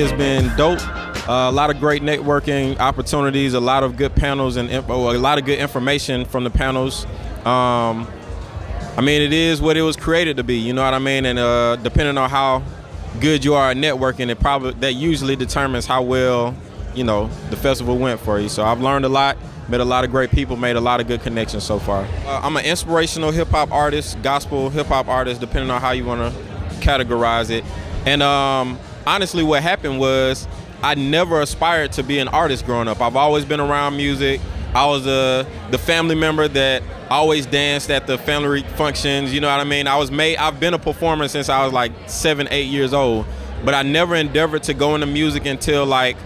has been dope. A lot of great networking opportunities, a lot of good panels and a lot of good information from the panels. I mean, it is what it was created to be, you know what I mean? And depending on how good you are at networking, that usually determines how well, you know, the festival went for you. So I've learned a lot, met a lot of great people, made a lot of good connections so far. I'm an inspirational hip-hop artist, gospel hip-hop artist, depending on how you want to categorize it. And honestly, what happened was I never aspired to be an artist growing up. I've always been around music. I was the family member that always danced at the family functions, you know what I mean? I've been a performer since I was like 7, 8 years old, but I never endeavored to go into music until like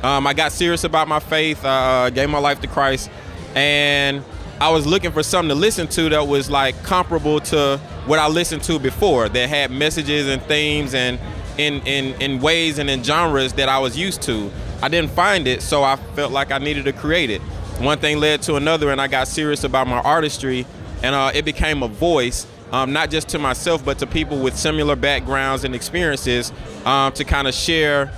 I got serious about my faith, gave my life to Christ, and I was looking for something to listen to that was like comparable to what I listened to before, that had messages and themes and in ways and in genres that I was used to. I didn't find it, so I felt like I needed to create it. One thing led to another, and I got serious about my artistry, and it became a voice, not just to myself, but to people with similar backgrounds and experiences, to kind of share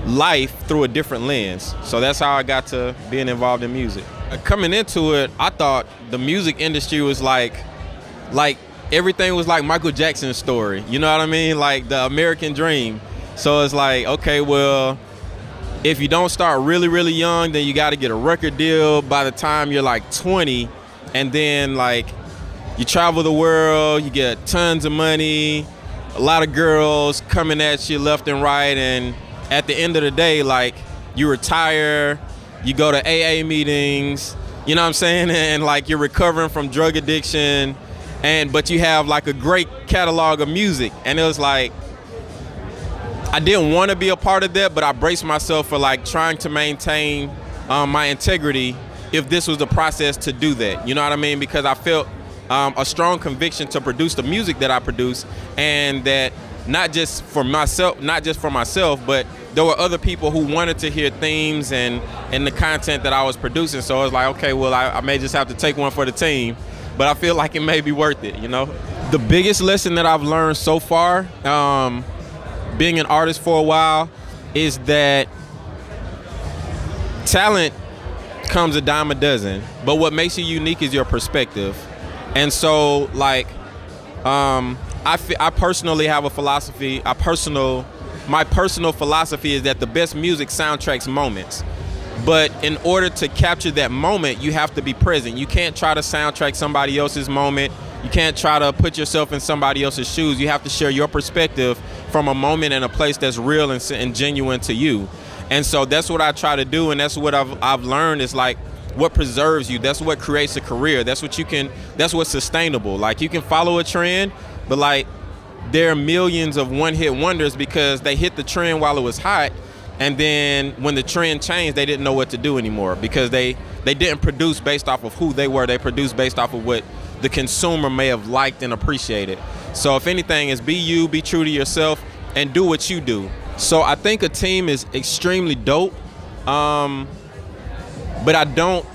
life through a different lens. So that's how I got to being involved in music. Coming into it, I thought the music industry was like everything was like Michael Jackson's story. You know what I mean? Like the American dream. So it's like, okay, well, if you don't start really, really young, then you got to get a record deal by the time you're like 20. And then like you travel the world, you get tons of money, a lot of girls coming at you left and right. And at the end of the day, like you retire, you go to AA meetings, you know what I'm saying? And like you're recovering from drug addiction, but you have like a great catalog of music. And it was like, I didn't want to be a part of that, but I braced myself for like trying to maintain my integrity if this was the process to do that. You know what I mean? Because I felt a strong conviction to produce the music that I produce, and that not just for myself, but there were other people who wanted to hear themes and the content that I was producing. So I was like, okay, well, I may just have to take one for the team, but I feel like it may be worth it, you know? The biggest lesson that I've learned so far, being an artist for a while, is that talent comes a dime a dozen, but what makes you unique is your perspective. And so, like, I personally have a philosophy. My personal philosophy is that the best music soundtracks moments. But in order to capture that moment, you have to be present. You can't try to soundtrack somebody else's moment. You can't try to put yourself in somebody else's shoes. You have to share your perspective from a moment and a place that's real and genuine to you. And so that's what I try to do, and that's what I've learned is like what preserves you. That's what creates a career. That's what's sustainable. Like you can follow a trend, but like there are millions of one-hit wonders because they hit the trend while it was hot, and then when the trend changed, they didn't know what to do anymore because they didn't produce based off of who they were. They produced based off of what the consumer may have liked and appreciated. So if anything, is be you, be true to yourself, and do what you do. So I think a team is extremely dope, but I don't,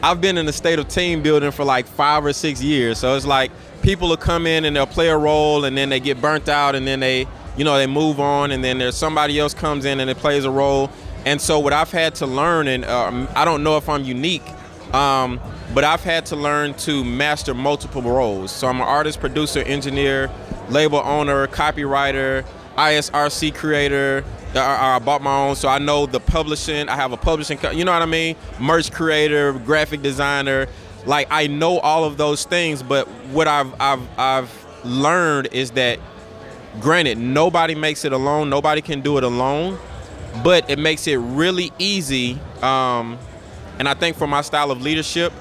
I've been in a state of team building for like 5 or 6 years. So it's like people will come in and they'll play a role and then they get burnt out and then they move on, and then there's somebody else comes in and it plays a role. And so what I've had to learn, and I don't know if I'm unique, but I've had to learn to master multiple roles. So I'm an artist, producer, engineer, label owner, copywriter, ISRC creator. I bought my own, so I know the publishing. I have a publishing, you know what I mean? Merch creator, graphic designer. Like I know all of those things, but what I've learned is that, granted, nobody makes it alone. Nobody can do it alone, but it makes it really easy. And I think for my style of leadership,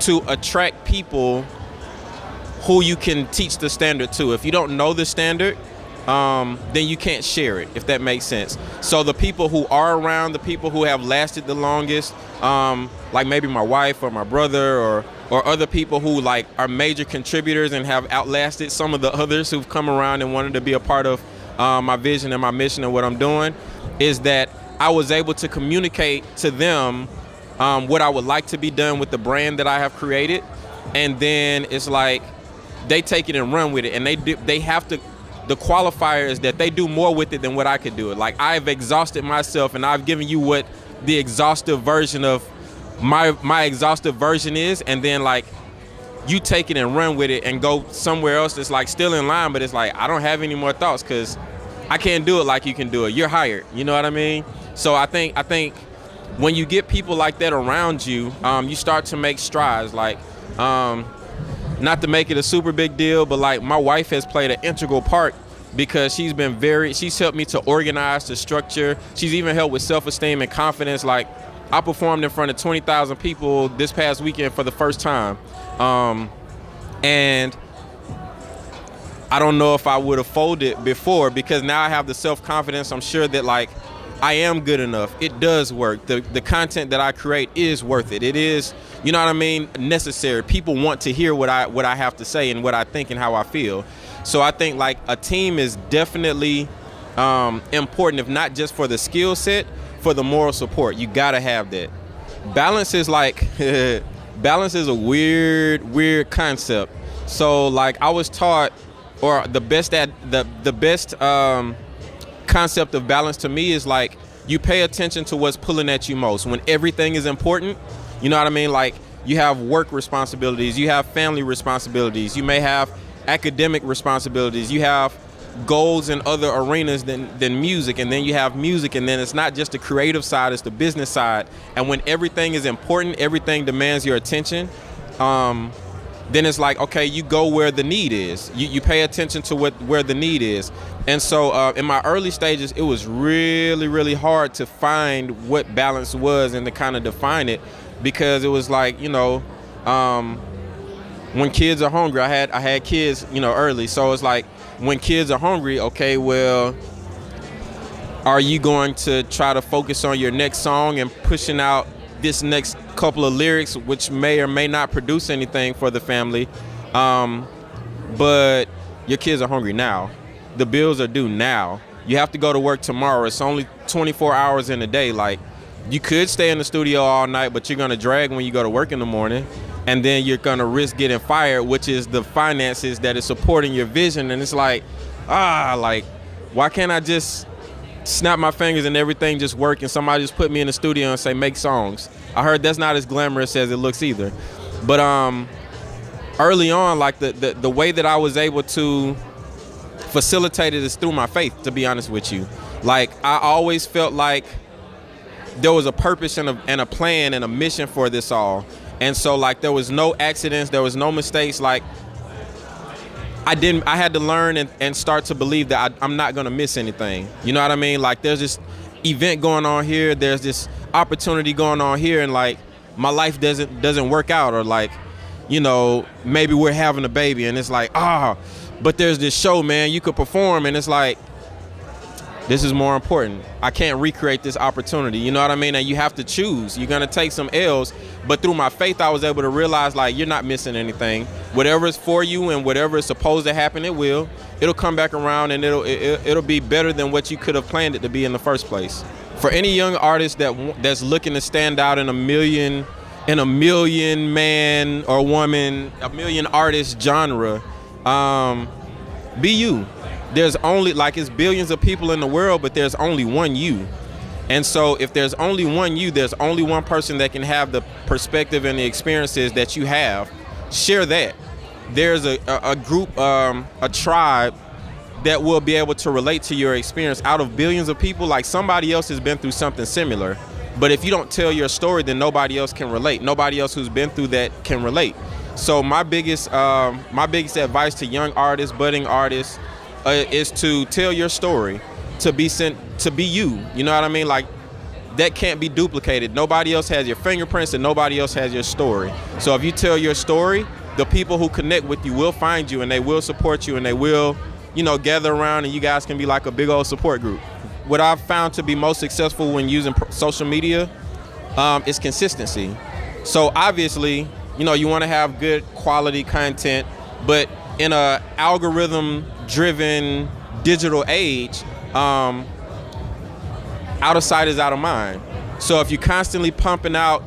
to attract people who you can teach the standard to. If you don't know the standard, then you can't share it, if that makes sense. So the people who are around, the people who have lasted the longest, like maybe my wife or my brother or other people who like are major contributors and have outlasted some of the others who've come around and wanted to be a part of my vision and my mission and what I'm doing, is that I was able to communicate to them what I would like to be done with the brand that I have created. And then it's like they take it and run with it, and they have to the qualifier is that they do more with it than what I could do it. Like, I've exhausted myself, and I've given you what the exhaustive version of my exhaustive version is, and then like you take it and run with it and go somewhere else that's like still in line, but it's like I don't have any more thoughts because I can't do it like you can do it. You're hired. You know what I mean? So I think when you get people like that around you, you start to make strides. Like, not to make it a super big deal, but like my wife has played an integral part because she's helped me to organize, to structure. She's even helped with self-esteem and confidence. Like, I performed in front of 20,000 people this past weekend for the first time. And I don't know if I would have folded before, because now I have the self-confidence. I'm sure that like I am good enough. It does work. The content that I create is worth it. It is, you know what I mean, necessary. People want to hear what I have to say and what I think and how I feel. So I think like a team is definitely important, if not just for the skill set, for the moral support. You gotta have that. Balance is like balance is a weird concept. So like I was taught, or the best concept of balance to me is like you pay attention to what's pulling at you most. When everything is important, you know what I mean? Like you have work responsibilities, you have family responsibilities, you may have academic responsibilities, you have goals in other arenas than music, and then you have music, and then it's not just the creative side, it's the business side. And when everything is important, everything demands your attention, then it's like, okay, you go where the need is. You pay attention to where the need is. And so in my early stages, it was really hard to find what balance was and to kind of define it, because it was like, you know, when kids are hungry, I had kids, you know, early. So it's like, when kids are hungry, okay, well, are you going to try to focus on your next song and pushing out this next couple of lyrics, which may or may not produce anything for the family, but your kids are hungry now. The bills are due now. You have to go to work tomorrow. It's only 24 hours in a day. Like, you could stay in the studio all night, but you're gonna drag when you go to work in the morning, and then you're gonna risk getting fired, which is the finances that is supporting your vision. And it's like, like, why can't I just snap my fingers and everything just work, and somebody just put me in the studio and say, make songs? I heard that's not as glamorous as it looks either. But early on, like the way that I was able to facilitate it is through my faith, to be honest with you. Like, I always felt like there was a purpose and a plan and a mission for this all. And so like there was no accidents, there was no mistakes. Like I had to learn and start to believe that I'm not gonna miss anything. You know what I mean? Like there's this event going on here, there's this opportunity going on here, and like my life doesn't work out, or like, you know, maybe we're having a baby and it's like, but there's this show, man, you could perform, and it's like, this is more important. I can't recreate this opportunity. You know what I mean? And you have to choose. You're gonna take some L's, but through my faith, I was able to realize like you're not missing anything. Whatever is for you and whatever is supposed to happen, it will. It'll come back around, and it'll be better than what you could have planned it to be in the first place. For any young artist that's looking to stand out in a million man or woman, a million artist genre, be you. There's only, like, it's billions of people in the world, but there's only one you. And so if there's only one you, there's only one person that can have the perspective and the experiences that you have. Share that. There's a group, a tribe that will be able to relate to your experience. Out of billions of people, like, somebody else has been through something similar. But if you don't tell your story, then nobody else can relate. Nobody else who's been through that can relate. So my biggest advice to young artists, budding artists, is to tell your story, to be you. You know what I mean? Like, that can't be duplicated. Nobody else has your fingerprints, and nobody else has your story. So if you tell your story, the people who connect with you will find you, and they will support you, and they will, you know, gather around, and you guys can be like a big old support group. What I've found to be most successful when using social media is consistency. So obviously, you know, you want to have good quality content, but in a algorithm-driven digital age, out of sight is out of mind. So if you're constantly pumping out,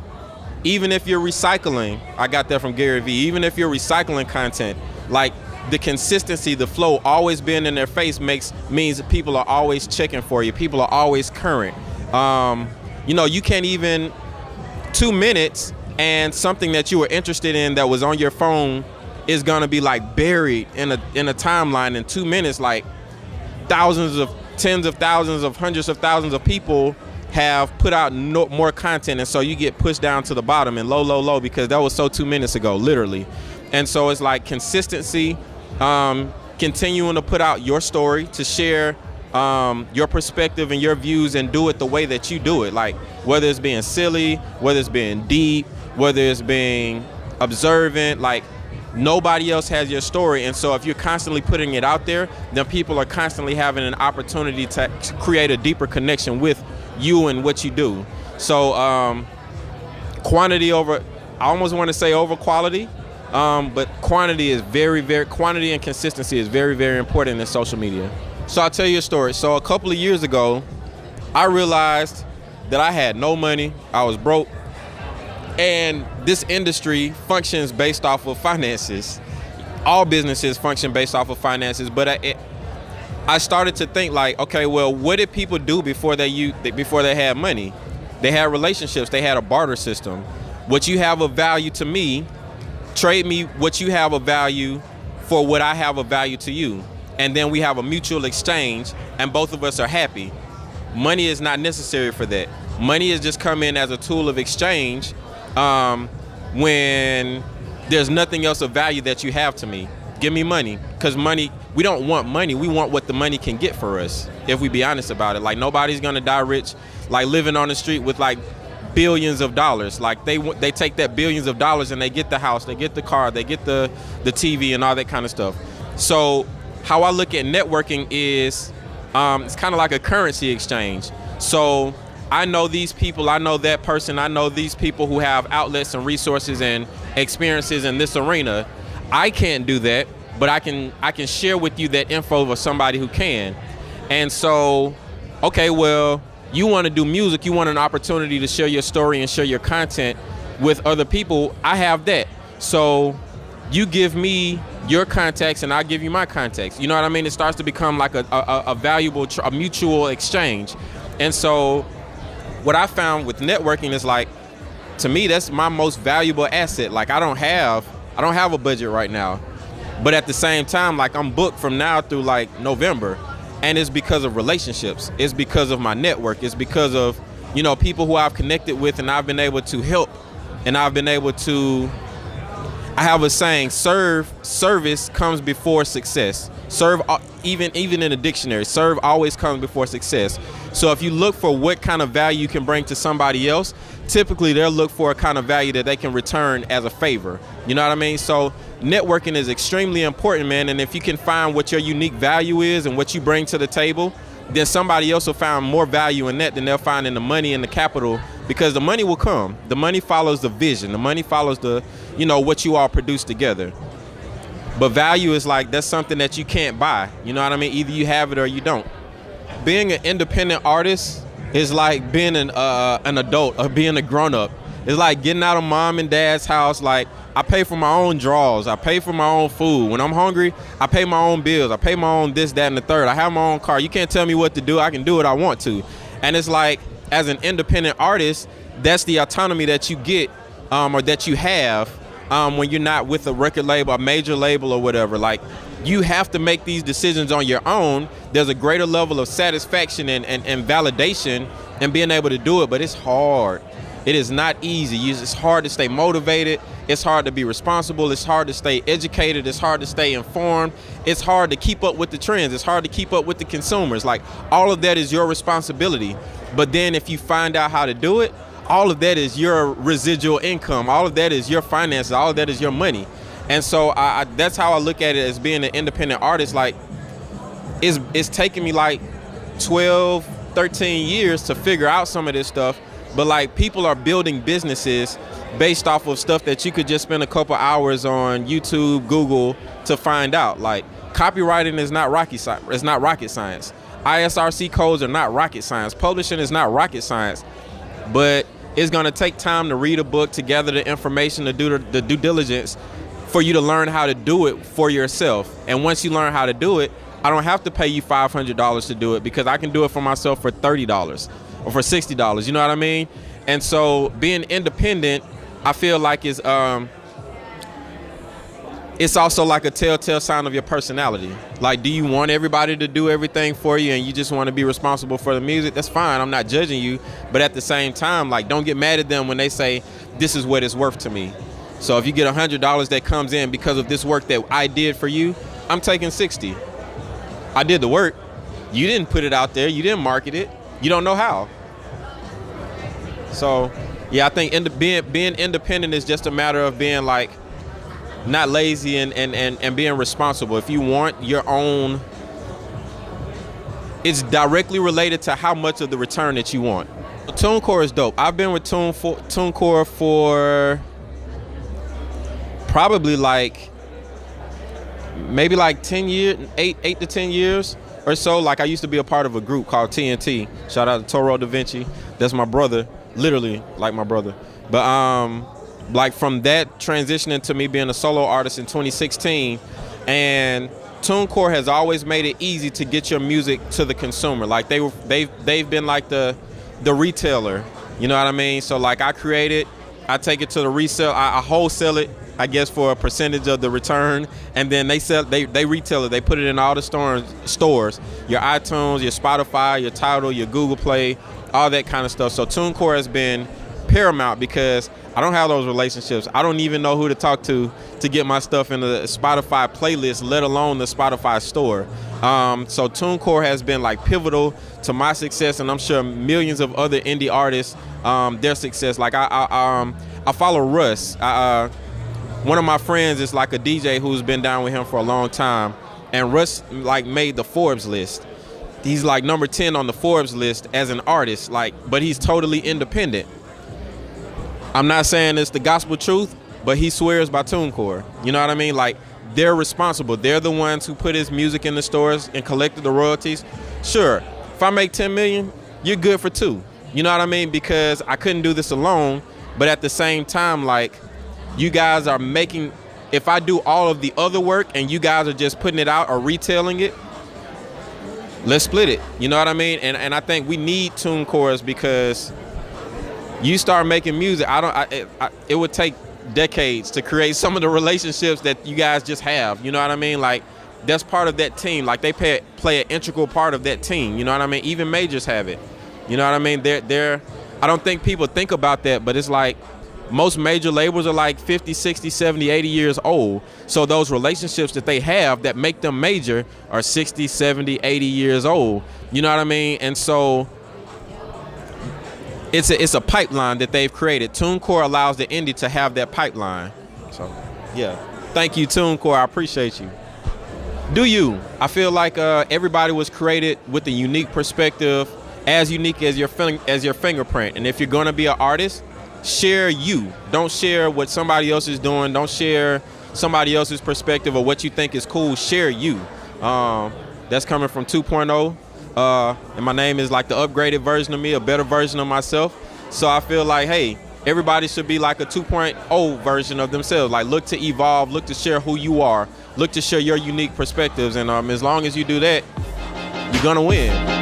even if you're recycling, I got that from Gary Vee, even if you're recycling content, like, the consistency, the flow, always being in their face means that people are always checking for you. People are always current. You know, you can't even 2 minutes and something that you were interested in that was on your phone is gonna be like buried in a timeline in 2 minutes. Like tens of thousands of hundreds of thousands of people have put out more content, and so you get pushed down to the bottom and low because that was so 2 minutes ago, literally. And so it's like consistency, continuing to put out your story, to share your perspective and your views, and do it the way that you do it. Like whether it's being silly, whether it's being deep, whether it's being observant, like nobody else has your story. And so if you're constantly putting it out there, then people are constantly having an opportunity to create a deeper connection with you and what you do. So quantity over, I almost want to say over quality, but quantity is quantity and consistency is very, very important in social media. So I'll tell you a story. So a couple of years ago, I realized that I had no money, I was broke, and this industry functions based off of finances. All businesses function based off of finances, but I started to think like, okay, well, what did people do before they had money? They had relationships, they had a barter system. What you have of value to me, trade me what you have of value for what I have of value to you. And then we have a mutual exchange and both of us are happy. Money is not necessary for that. Money is just come in as a tool of exchange when there's nothing else of value that you have to me. Give me money, because money, we don't want money, we want what the money can get for us, if we be honest about it. Like nobody's gonna die rich, like living on the street with like billions of dollars. Like they take that billions of dollars and they get the house, they get the car, they get the TV and all that kind of stuff. So how I look at networking is it's kind of like a currency exchange. So I know these people, I know that person, I know these people who have outlets and resources and experiences in this arena. I can't do that, but I can share with you that info with somebody who can. And so, okay, well, you want to do music, you want an opportunity to share your story and share your content with other people. I have that. So you give me your contacts and I'll give you my contacts. You know what I mean? It starts to become like a valuable, a mutual exchange. And so what I found with networking is like, to me, that's my most valuable asset. Like I don't have a budget right now, but at the same time, like I'm booked from now through like November, and it's because of relationships. It's because of my network. It's because of, you know, people who I've connected with and I've been able to help, and I've been able to, I have a saying, service comes before success. Serve, even in a dictionary, serve always comes before success. So if you look for what kind of value you can bring to somebody else, typically they'll look for a kind of value that they can return as a favor. You know what I mean? So networking is extremely important, man. And if you can find what your unique value is and what you bring to the table, then somebody else will find more value in that than they'll find in the money and the capital, because the money will come. The money follows the vision. The money follows the, you know, what you all produce together. But value is like, that's something that you can't buy. You know what I mean? Either you have it or you don't. Being an independent artist is like being an adult or being a grown-up. It's like getting out of mom and dad's house. Like, I pay for my own draws. I pay for my own food. When I'm hungry, I pay my own bills. I pay my own this, that, and the third. I have my own car. You can't tell me what to do. I can do what I want to. And it's like, as an independent artist, that's the autonomy that you get or that you have when you're not with a record label, a major label or whatever. Like, you have to make these decisions on your own. There's a greater level of satisfaction and validation in being able to do it, but it's hard. It is not easy. It's hard to stay motivated. It's hard to be responsible. It's hard to stay educated. It's hard to stay informed. It's hard to keep up with the trends. It's hard to keep up with the consumers. Like, all of that is your responsibility. But then if you find out how to do it, all of that is your residual income. All of that is your finances. All of that is your money. And so that's how I look at it as being an independent artist. Like, it's taken me like 12, 13 years to figure out some of this stuff. But like, people are building businesses based off of stuff that you could just spend a couple hours on YouTube, Google to find out. Like, copywriting is not rocket science. It's not rocket science. ISRC codes are not rocket science. Publishing is not rocket science. But it's gonna take time to read a book, to gather the information, to do the due diligence, for you to learn how to do it for yourself. And once you learn how to do it, I don't have to pay you $500 to do it, because I can do it for myself for $30 or for $60. You know what I mean? And so being independent, I feel like is it's also like a telltale sign of your personality. Like, do you want everybody to do everything for you and you just want to be responsible for the music? That's fine. I'm not judging you. But at the same time, like, don't get mad at them when they say, this is what it's worth to me. So if you get $100 that comes in because of this work that I did for you, I'm taking 60. I did the work. You didn't put it out there. You didn't market it. You don't know how. So, yeah, I think being independent is just a matter of being like, not lazy and being responsible. If you want your own, it's directly related to how much of the return that you want. TuneCore is dope. I've been with TuneCore for probably like maybe like 10 years, 8 to 10 years or so. Like, I used to be a part of a group called TNT. Shout out to Toro Da Vinci. That's my brother, literally like my brother. But like, from that transitioning to me being a solo artist in 2016, and TuneCore has always made it easy to get your music to the consumer. Like, they've been like the retailer, you know what I mean? So like, I create it, I take it to the resale, I wholesale it, I guess, for a percentage of the return, and then they retail it. They put it in all the stores, your iTunes, your Spotify, your Tidal, your Google Play, all that kind of stuff. So TuneCore has been paramount because I don't have those relationships. I don't even know who to talk to get my stuff in the Spotify playlist, let alone the Spotify store. So TuneCore has been like pivotal to my success, and I'm sure millions of other indie artists, their success. Like, I follow Russ. One of my friends is like a DJ who's been down with him for a long time, and Russ like made the Forbes list. He's like number 10 on the Forbes list as an artist, like, but he's totally independent. I'm not saying it's the gospel truth, but he swears by TuneCore. You know what I mean? Like, they're responsible. They're the ones who put his music in the stores and collected the royalties. Sure, if I make 10 million, you're good for 2. You know what I mean? Because I couldn't do this alone, but at the same time, like, you guys are making, if I do all of the other work and you guys are just putting it out or retailing it, let's split it. You know what I mean? And I think we need TuneCores, because you start making music, it would take decades to create some of the relationships that you guys just have. You know what I mean? Like, that's part of that team. Like, they play an integral part of that team. You know what I mean? Even majors have it. You know what I mean? I don't think people think about that, but it's like, most major labels are like 50, 60, 70, 80 years old. So those relationships that they have that make them major are 60, 70, 80 years old. You know what I mean? And so it's a pipeline that they've created. TuneCore allows the indie to have that pipeline. So, yeah. Thank you, TuneCore. I appreciate you. Do you? I feel like everybody was created with a unique perspective, as unique as your fingerprint. And if you're going to be an artist, share you. Don't share what somebody else is doing. Don't share somebody else's perspective or what you think is cool. Share you. That's coming from 2.0. And my name is like the upgraded version of me, a better version of myself. So I feel like, hey, everybody should be like a 2.0 version of themselves. Like, look to evolve, look to share who you are, look to share your unique perspectives. And as long as you do that, you're gonna win.